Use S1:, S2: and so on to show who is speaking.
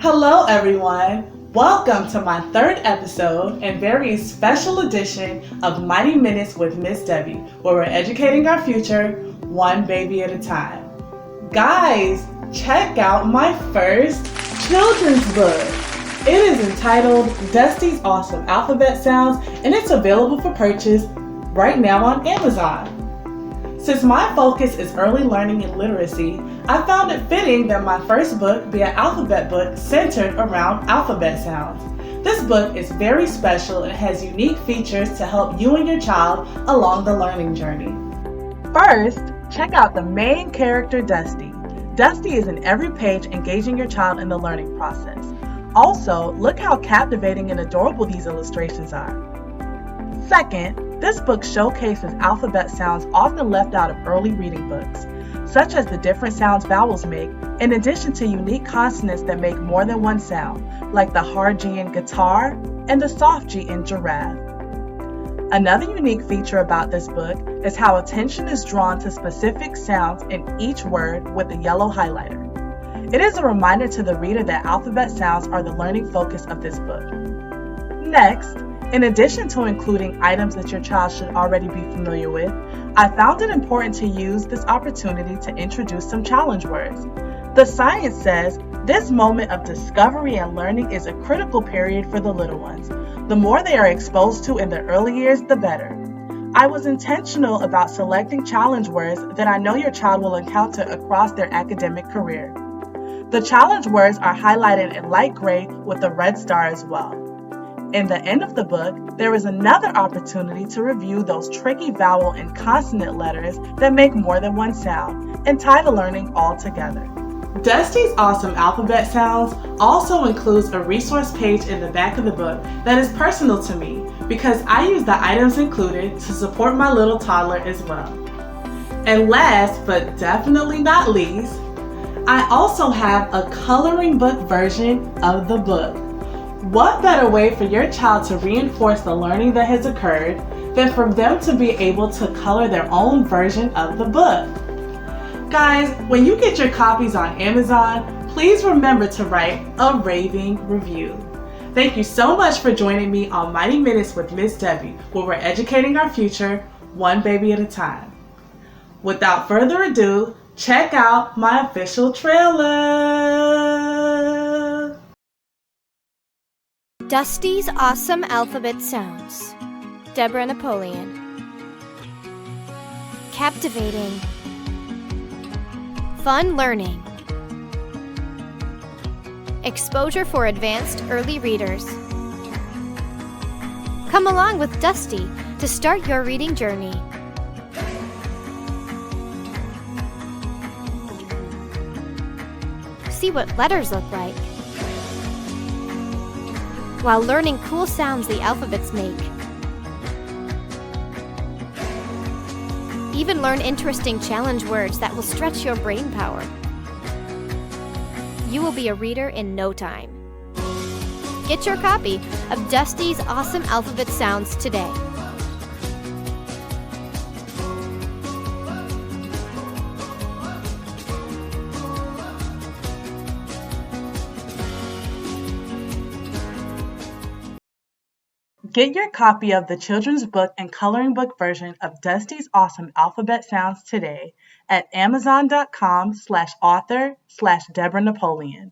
S1: Hello, everyone. Welcome to my third episode and very special edition of Mighty Minutes with Miss Debbie, where we're educating our future one baby at a time. Guys, check out my first children's book. It is entitled Dusty's Awesome Alphabet Sounds, and it's available for purchase right now on Amazon. Since my focus is early learning and literacy, I found it fitting that my first book be an alphabet book centered around alphabet sounds. This book is very special and has unique features to help you and your child along the learning journey. First, check out the main character, Dusty. Dusty is in every page engaging your child in the learning process. Also, look how captivating and adorable these illustrations are. Second, this book showcases alphabet sounds often left out of early reading books, such as the different sounds vowels make, in addition to unique consonants that make more than one sound, like the hard G in guitar and the soft G in giraffe. Another unique feature about this book is how attention is drawn to specific sounds in each word with a yellow highlighter. It is a reminder to the reader that alphabet sounds are the learning focus of this book. Next, in addition to including items that your child should already be familiar with, I found it important to use this opportunity to introduce some challenge words. The science says this moment of discovery and learning is a critical period for the little ones. The more they are exposed to in the early years, the better. I was intentional about selecting challenge words that I know your child will encounter across their academic career. The challenge words are highlighted in light gray with a red star as well. In the end of the book, there is another opportunity to review those tricky vowel and consonant letters that make more than one sound and tie the learning all together. Dusty's Awesome Alphabet Sounds also includes a resource page in the back of the book that is personal to me because I use the items included to support my little toddler as well. And last but definitely not least, I also have a coloring book version of the book. What better way for your child to reinforce the learning that has occurred than for them to be able to color their own version of the book? Guys, when you get your copies on Amazon, please remember to write a raving review. Thank you so much for joining me on Mighty Minutes with Miss Debbie, where we're educating our future one baby at a time. Without further ado, check out my official trailer.
S2: Dusty's Awesome Alphabet Sounds. Deborah Napoleon. Captivating. Fun learning. Exposure for advanced early readers. Come along with Dusty to start your reading journey. See what letters look like, while learning cool sounds the alphabets make. Even learn interesting challenge words that will stretch your brain power. You will be a reader in no time. Get your copy of Dusty's Awesome Alphabet Sounds today.
S1: Get your copy of the children's book and coloring book version of Dusty's Awesome Alphabet Sounds today at amazon.com/author/Deborah Napoleon.